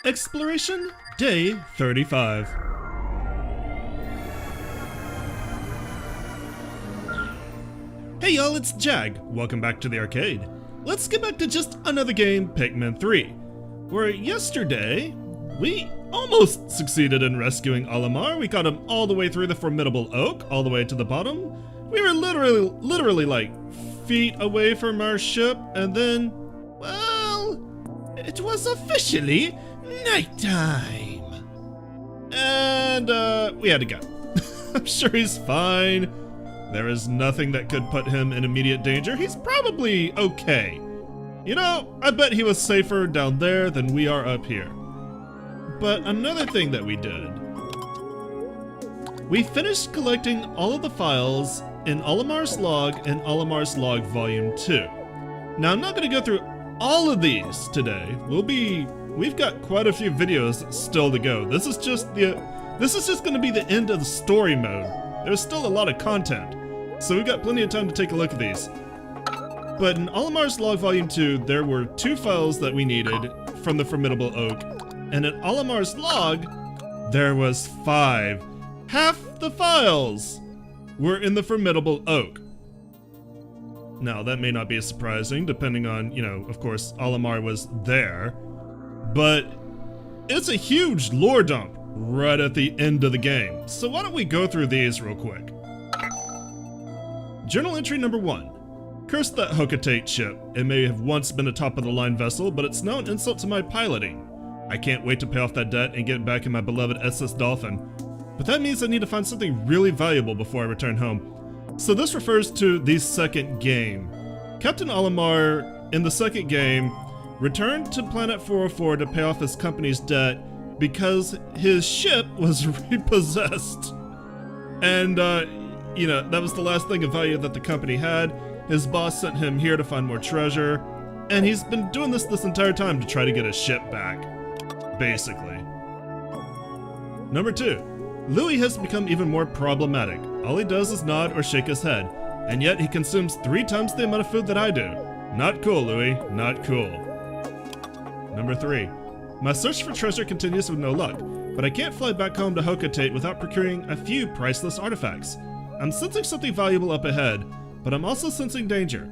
Exploration Day 35. Hey y'all, it's Jag. Welcome back to the arcade. Let's get back to just another game, Pikmin 3, where yesterday we almost succeeded in rescuing Olimar. We got him all the way through the Formidable Oak, all the way to the bottom. We were literally like feet away from our ship, and then, well, it was officially nighttime. And we had to go. I'm sure he's fine. There is nothing that could put him in immediate danger. He's probably okay. You know, I bet he was safer down there than we are up here. But another thing that we did, we finished collecting all of the files in Olimar's log and Olimar's log volume 2. Now I'm not going to go through all of these today. We've got quite a few videos still to go. This is just going to be the end of the story mode. There's still a lot of content, so we've got plenty of time to take a look at these. But in Olimar's log volume 2, there were 2 files that we needed from the Formidable Oak, and in Olimar's log, there was 5. Half the files were in the Formidable Oak. Now, that may not be surprising, depending on, you know, of course, Olimar was there, but it's a huge lore dump right at the end of the game. So why don't we go through these real quick. Journal entry number 1. Curse that Hokatate ship. It may have once been a top-of-the-line vessel, but it's now an insult to my piloting. I can't wait to pay off that debt and get back in my beloved SS Dolphin. But that means I need to find something really valuable before I return home. So this refers to the second game. Captain Olimar, in the second game, returned to Planet 404 to pay off his company's debt because his ship was repossessed. And, you know, that was the last thing of value that the company had. His boss sent him here to find more treasure, and he's been doing this entire time to try to get his ship back, basically. Number 2. Louis has become even more problematic. All he does is nod or shake his head, and yet he consumes 3 times the amount of food that I do. Not cool, Louis, not cool. Number 3. My search for treasure continues with no luck, but I can't fly back home to Hokatate without procuring a few priceless artifacts. I'm sensing something valuable up ahead, but I'm also sensing danger.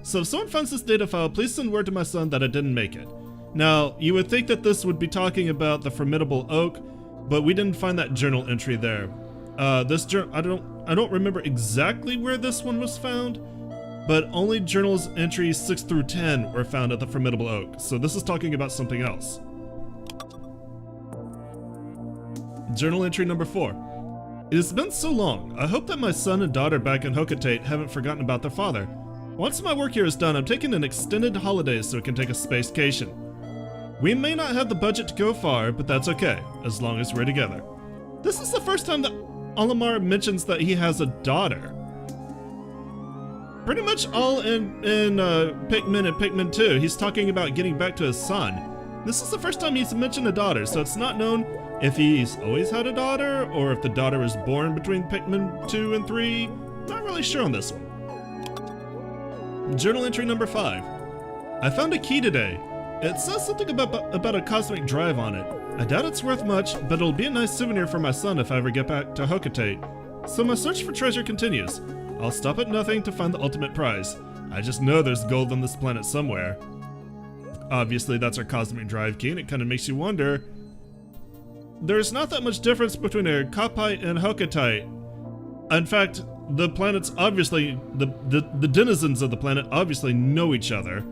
So if someone finds this data file, please send word to my son that I didn't make it. Now, you would think that this would be talking about the Formidable Oak, but we didn't find that journal entry there. This journal, I don't remember exactly where this one was found, but only journals entries 6 through 10 were found at the Formidable Oak, so this is talking about something else. Journal entry number 4. It has been so long. I hope that my son and daughter back in Hokatate haven't forgotten about their father. Once my work here is done, I'm taking an extended holiday so we can take a spacecation. We may not have the budget to go far, but that's okay, as long as we're together. This is the first time that Olimar mentions that he has a daughter. Pretty much all in Pikmin and Pikmin 2, he's talking about getting back to his son. This is the first time he's mentioned a daughter, so it's not known if he's always had a daughter, or if the daughter was born between Pikmin 2 and 3. Not really sure on this one. Journal entry number 5. I found a key today. It says something about a cosmic drive on it. I doubt it's worth much, but it'll be a nice souvenir for my son if I ever get back to Hokatate. So my search for treasure continues. I'll stop at nothing to find the ultimate prize. I just know there's gold on this planet somewhere. Obviously that's our cosmic drive key, and it kind of makes you wonder. There's not that much difference between a Koppai and Hokatate. In fact, the planets obviously, the denizens of the planet obviously know each other.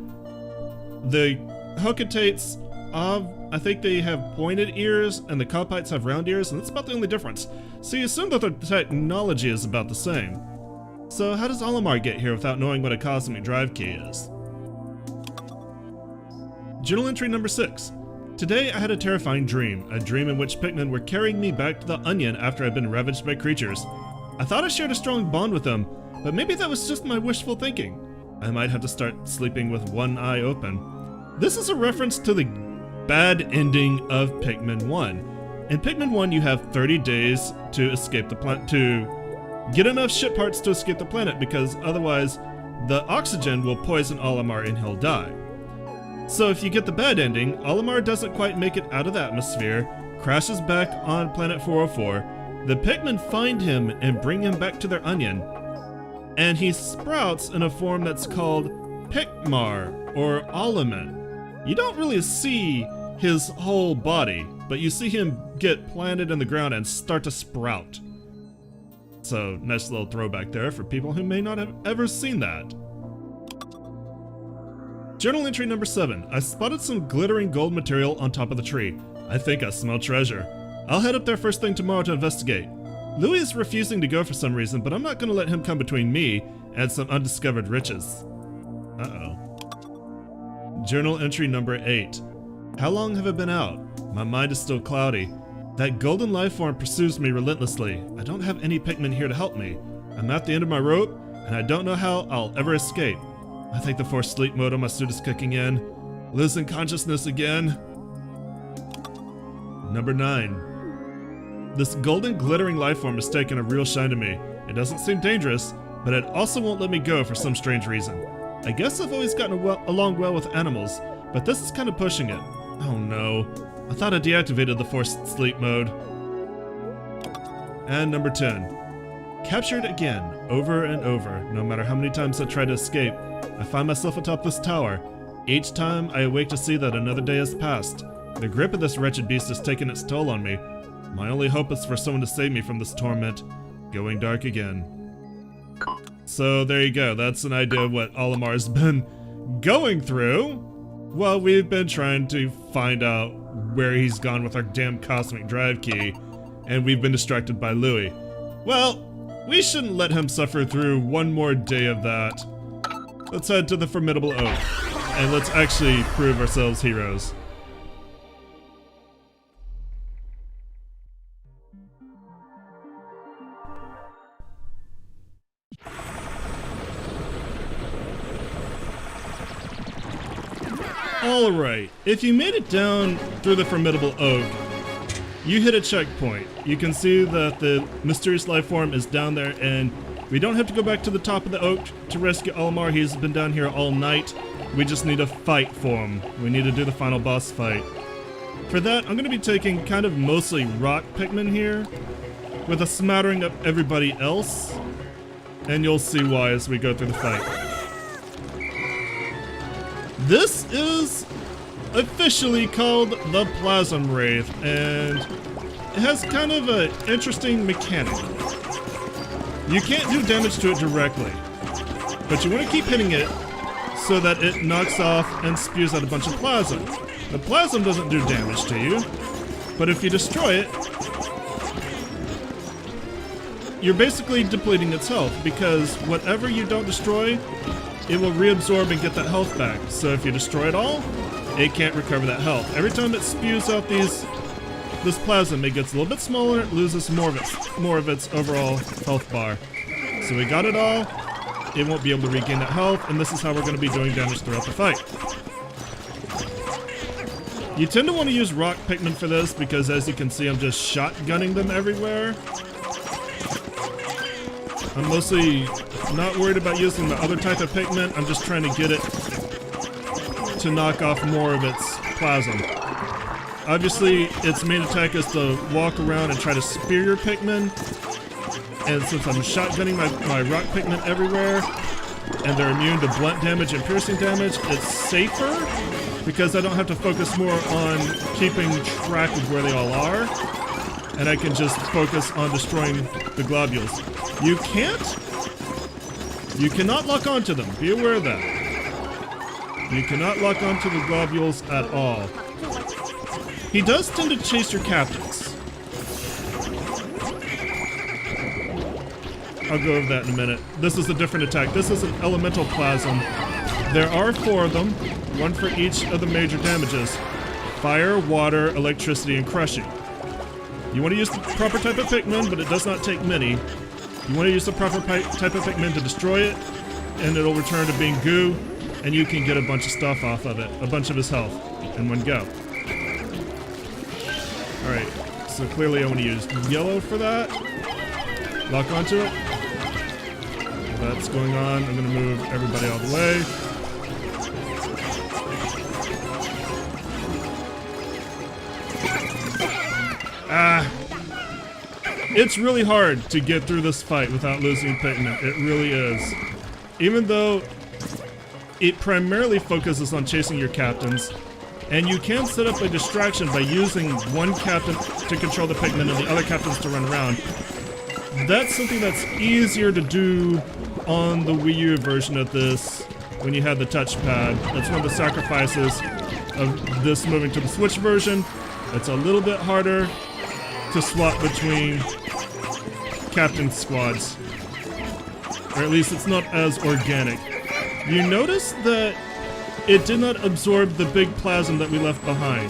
The Hokatates, I think they have pointed ears, and the Koppaites have round ears, and that's about the only difference. So you assume that the technology is about the same. So how does Olimar get here without knowing what a cosmic drive key is? Journal entry number 6. Today I had a terrifying dream in which Pikmin were carrying me back to the Onion after I'd been ravaged by creatures. I thought I shared a strong bond with them, but maybe that was just my wishful thinking. I might have to start sleeping with one eye open. This is a reference to the bad ending of Pikmin 1. In Pikmin 1 you have 30 days to escape the planet, to get enough ship parts to escape the planet, because otherwise the oxygen will poison Olimar and he'll die. So if you get the bad ending, Olimar doesn't quite make it out of the atmosphere, crashes back on planet 404, the Pikmin find him and bring him back to their onion, and he sprouts in a form that's called Pikmar, or Olimar. You don't really see his whole body, but you see him get planted in the ground and start to sprout. So, nice little throwback there for people who may not have ever seen that. Journal entry number 7. I spotted some glittering gold material on top of the tree. I think I smell treasure. I'll head up there first thing tomorrow to investigate. Louis is refusing to go for some reason, but I'm not going to let him come between me and some undiscovered riches. Uh-oh. Journal entry number 8. How long have I been out? My mind is still cloudy. That golden life form pursues me relentlessly. I don't have any Pikmin here to help me. I'm at the end of my rope, and I don't know how I'll ever escape. I think the forced sleep mode on my suit is kicking in. Losing consciousness again. Number 9. This golden glittering life form is taking a real shine to me. It doesn't seem dangerous, but it also won't let me go for some strange reason. I guess I've always gotten along well with animals, but this is kind of pushing it. Oh no. I thought I deactivated the forced sleep mode. And number 10. Captured again, over and over. No matter how many times I try to escape, I find myself atop this tower. Each time I awake to see that another day has passed. The grip of this wretched beast has taken its toll on me. My only hope is for someone to save me from this torment. Going dark again. So there you go, that's an idea of what Olimar's been going through. Well, we've been trying to find out where he's gone with our damn cosmic drive key, and we've been distracted by Louis. Well, we shouldn't let him suffer through one more day of that. Let's head to the Formidable Oak, and let's actually prove ourselves heroes. Alright, if you made it down through the Formidable Oak, you hit a checkpoint. You can see that the mysterious life form is down there, and we don't have to go back to the top of the oak to rescue Olimar. He's been down here all night. We just need to fight for him. We need to do the final boss fight. For that, I'm going to be taking kind of mostly rock Pikmin here, with a smattering of everybody else, and you'll see why as we go through the fight. This is officially called the Plasm Wraith, and it has kind of an interesting mechanic. You can't do damage to it directly, but you want to keep hitting it so that it knocks off and spews out a bunch of plasm. The plasm doesn't do damage to you, but if you destroy it, you're basically depleting its health, because whatever you don't destroy, it will reabsorb and get that health back. So if you destroy it all, it can't recover that health. Every time it spews out this plasm, it gets a little bit smaller, it loses more of its overall health bar. So we got it all, it won't be able to regain that health, and this is how we're going to be doing damage throughout the fight. You tend to want to use rock Pikmin for this, because as you can see, I'm just shotgunning them everywhere. I'm mostly not worried about using the other type of Pikmin, I'm just trying to get it to knock off more of its plasm. Obviously, its main attack is to walk around and try to spear your Pikmin, and since I'm shotgunning my rock Pikmin everywhere, and they're immune to blunt damage and piercing damage, it's safer, because I don't have to focus more on keeping track of where they all are, and I can just focus on destroying the globules. You cannot lock onto them, be aware of that. You cannot lock onto the globules at all. He does tend to chase your captains. I'll go over that in a minute. This is a different attack. This is an elemental plasm. There are 4 of them, 1 for each of the major damages: fire, water, electricity, and crushing. You want to use the proper type of Pikmin, but it does not take many. You want to use the proper type of Pikmin to destroy it, and it'll return to being goo, and you can get a bunch of stuff off of it, a bunch of his health, in one go. Alright, so clearly I want to use yellow for that. Lock onto it. While that's going on, I'm going to move everybody out of the way. It's really hard to get through this fight without losing Pikmin. It really is. Even though it primarily focuses on chasing your captains, and you can set up a distraction by using one captain to control the Pikmin and the other captains to run around. That's something that's easier to do on the Wii U version of this when you had the touchpad. That's one of the sacrifices of this moving to the Switch version. It's a little bit harder to swap between captain squads. Or at least it's not as organic. You notice that it did not absorb the big plasm that we left behind.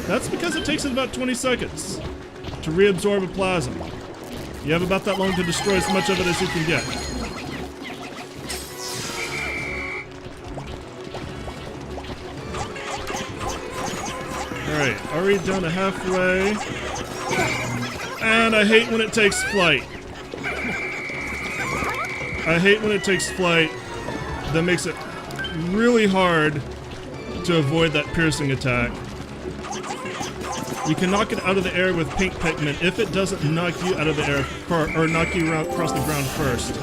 That's because it takes it about 20 seconds to reabsorb a plasm. You have about that long to destroy as much of it as you can get. Alright, already down to halfway. And I hate when it takes flight. I hate when it takes flight. That makes it really hard to avoid that piercing attack. You can knock it out of the air with pink Pikmin if it doesn't knock you out of the air or knock you across the ground first.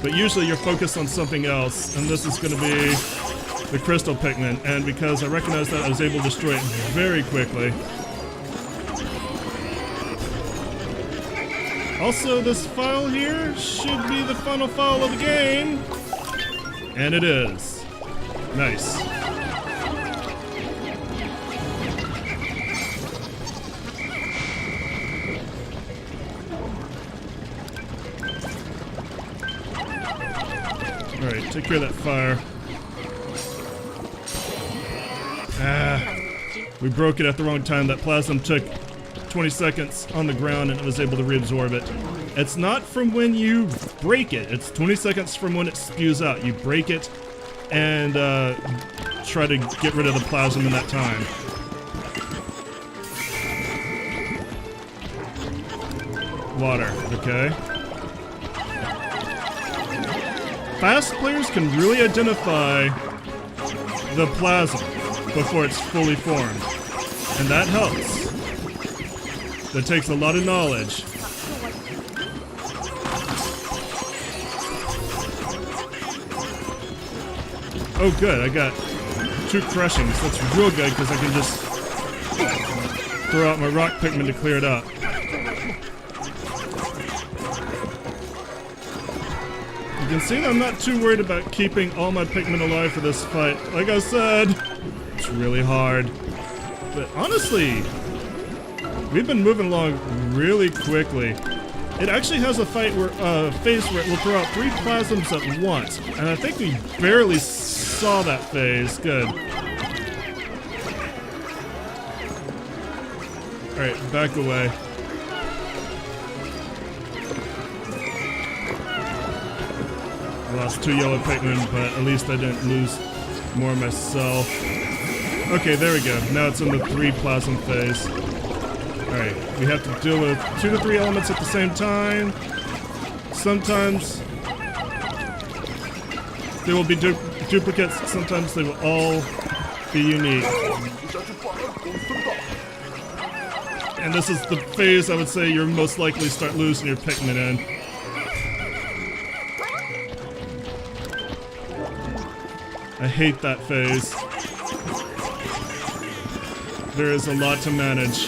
But usually you're focused on something else, and this is going to be the crystal Pikmin. And because I recognized that, I was able to destroy it very quickly. Also, this file here should be the final file of the game. And it is. Nice. Alright, take care of that fire. We broke it at the wrong time. That plasm took 20 seconds on the ground and it was able to reabsorb it. It's not from when you break it. It's 20 seconds from when it spews out. You break it and try to get rid of the plasm in that time. Water, okay. Fast players can really identify the plasm before it's fully formed, and that helps. That takes a lot of knowledge. Oh good, I got 2 crushings. That's real good because I can just throw out my rock Pikmin to clear it up. You can see that I'm not too worried about keeping all my Pikmin alive for this fight. Like I said, it's really hard. But honestly, we've been moving along really quickly. It actually has a phase where it will throw out 3 plasms at once. And I think we barely saw that phase. Good. Alright, back away. Lost 2 yellow Pikmin, but at least I didn't lose more myself. Okay, there we go. Now it's in the 3 plasm phase. Alright, we have to deal with 2 to 3 elements at the same time. Sometimes there will be duplicates, sometimes they will all be unique. And this is the phase I would say you're most likely to start losing your Pikmin in. I hate that phase. There is a lot to manage.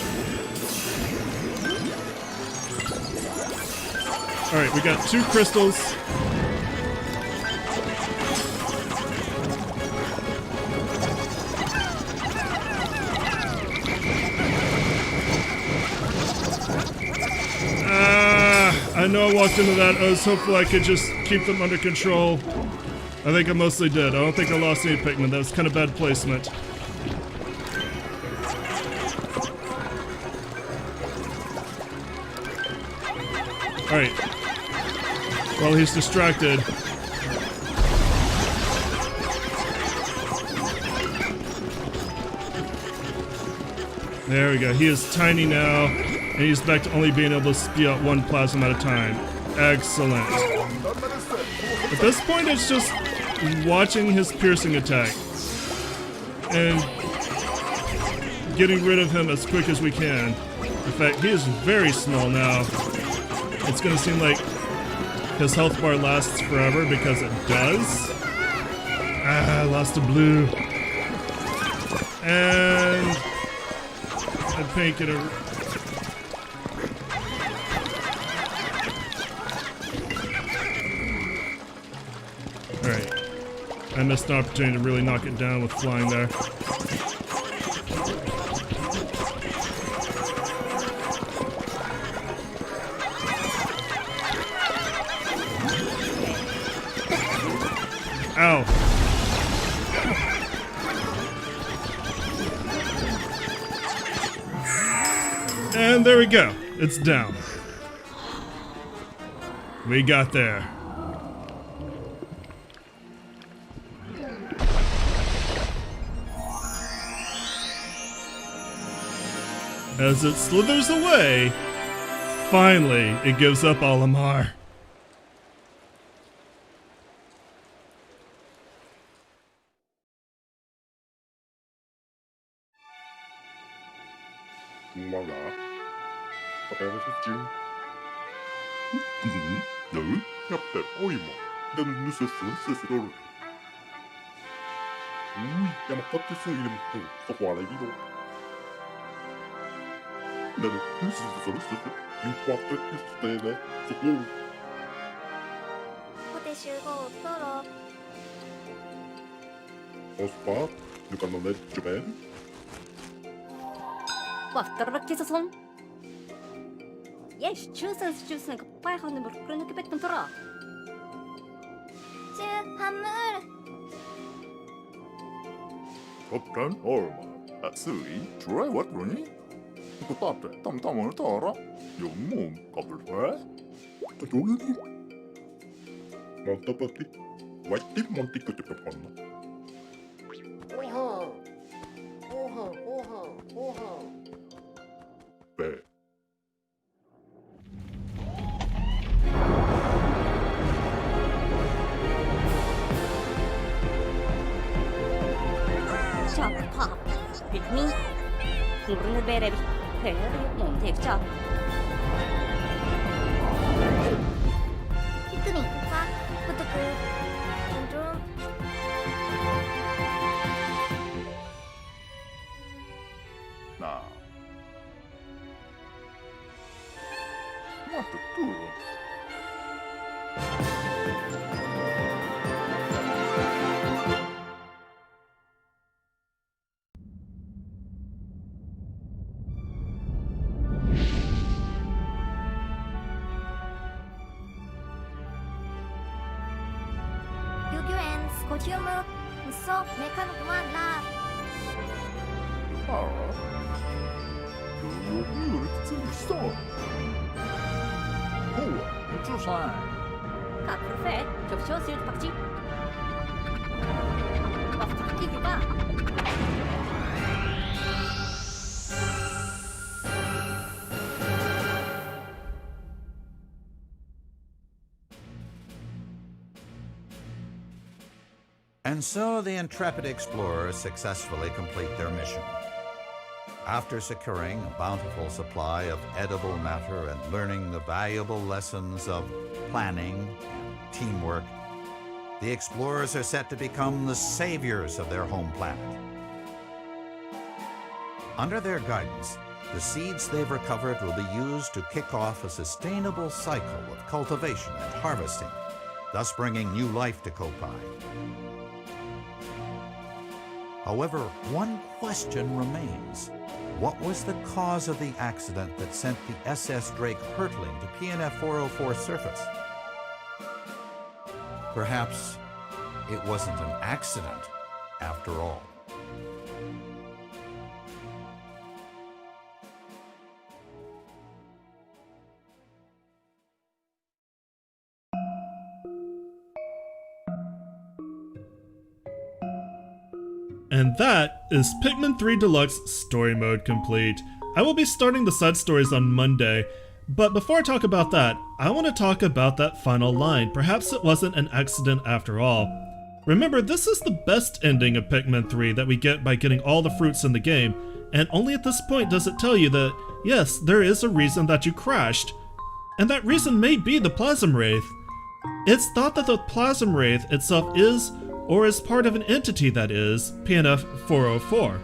Alright, we got 2 crystals. I know I walked into that. I was hopeful I could just keep them under control. I think I mostly did. I don't think I lost any Pikmin. That was kind of bad placement. Alright. While he's distracted. There we go. He is tiny now. And he's back to only being able to spew out 1 plasm at a time. Excellent. At this point, it's just watching his piercing attack. And getting rid of him as quick as we can. In fact, he is very small now. It's gonna seem like his health bar lasts forever because it does. Ah, I lost a blue. And a pink and a... Alright. I missed an opportunity to really knock it down with flying there. Ow. And there we go. It's down. We got there. As it slithers away, finally it gives up Olimar. Voilà. Operatie. Ja, kapten Olimar. Den nussessun sesirol. 야마카테스 이름부터 소화를 이도. 나는 nussessun sesir. 인파크티스테네 소호. ホテ集合トロ Ospa, du kan nog lätt jobba. Второй сезон. Есть чувствуется Koppai 하는 걸 그런 게 뱉던 들어. 中ハム Kapten Olimar. Sui, tror jag vad ni? På tapet, tamtamar tara. Jo, mom, kapten. Vad gjorde ni? Montapati. Vatti montikko panna. Beh. 자, 파. Pikmin. 우리는 베레비. 베레비 못 되겠죠. 피크민 파 부뚜크 좀 나. What the fool? 유규엔 스코티우무 무서 메카노만 라 Du gjorde ett tillstånd. Intressant. Как профет, 접시와 수ют 박지. 박지기가. And so the intrepid explorers successfully complete their mission. After securing a bountiful supply of edible matter and learning the valuable lessons of planning and teamwork, the explorers are set to become the saviors of their home planet. Under their guidance, the seeds they've recovered will be used to kick off a sustainable cycle of cultivation and harvesting, thus bringing new life to Koppai. However, one question remains. What was the cause of the accident that sent the SS Drake hurtling to PNF 404's surface? Perhaps it wasn't an accident after all. And that is Pikmin 3 Deluxe Story Mode complete. I will be starting the side stories on Monday, but before I talk about that, I want to talk about that final line. Perhaps it wasn't an accident after all. Remember, this is the best ending of Pikmin 3 that we get by getting all the fruits in the game, and only at this point does it tell you that, yes, there is a reason that you crashed, and that reason may be the Plasm Wraith. It's thought that the Plasm Wraith itself is, or is part of an entity that is, PNF 404.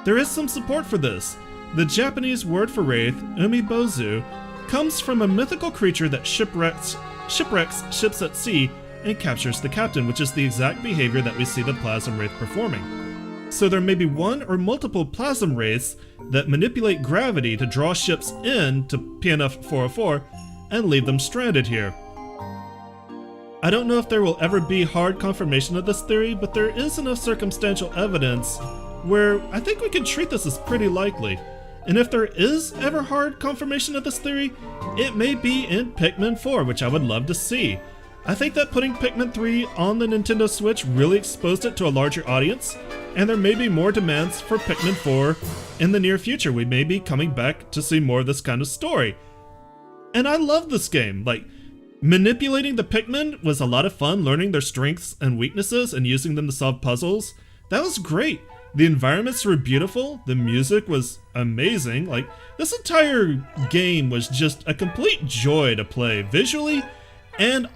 There is some support for this. The Japanese word for wraith, umibozu, comes from a mythical creature that shipwrecks ships at sea and captures the captain, which is the exact behavior that we see the Plasm Wraith performing. So there may be one or multiple Plasm Wraiths that manipulate gravity to draw ships in to PNF 404 and leave them stranded here. I don't know if there will ever be hard confirmation of this theory, but there is enough circumstantial evidence where I think we can treat this as pretty likely. And if there is ever hard confirmation of this theory, it may be in Pikmin 4, which I would love to see. I think that putting Pikmin 3 on the Nintendo Switch really exposed it to a larger audience, and there may be more demands for Pikmin 4 in the near future. We may be coming back to see more of this kind of story. And I love this game. Like, manipulating the Pikmin was a lot of fun, learning their strengths and weaknesses and using them to solve puzzles. That was great. The environments were beautiful, the music was amazing. Like, this entire game was just a complete joy to play, visually and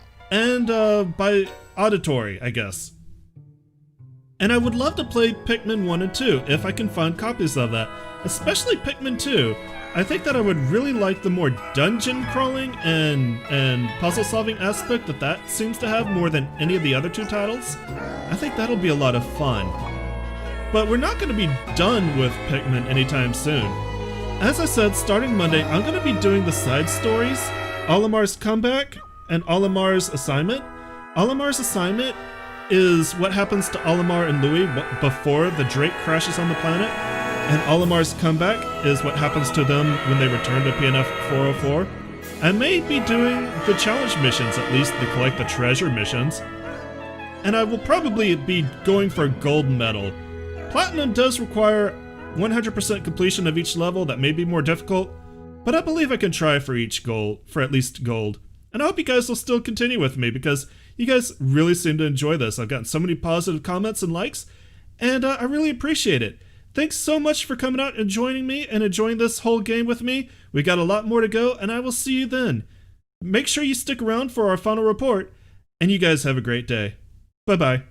by auditory, I guess. And I would love to play Pikmin 1 and 2 if I can find copies of that, especially Pikmin 2. I think that I would really like the more dungeon crawling and puzzle solving aspect that seems to have more than any of the other two titles. I think that'll be a lot of fun. But we're not going to be done with Pikmin anytime soon. As I said, starting Monday, I'm going to be doing the side stories, Olimar's comeback, and Olimar's assignment. Olimar's assignment is what happens to Olimar and Louis before the Drake crashes on the planet, and Olimar's comeback is what happens to them when they return to PNF 404. I may be doing the challenge missions, at least the collect the treasure missions, and I will probably be going for a gold medal. Platinum does require 100% completion of each level. That may be more difficult, but I believe I can try for at least gold. And I hope you guys will still continue with me because you guys really seem to enjoy this. I've gotten so many positive comments and likes, and I really appreciate it. Thanks so much for coming out and joining me and enjoying this whole game with me. We got a lot more to go, and I will see you then. Make sure you stick around for our final report, and you guys have a great day. Bye-bye.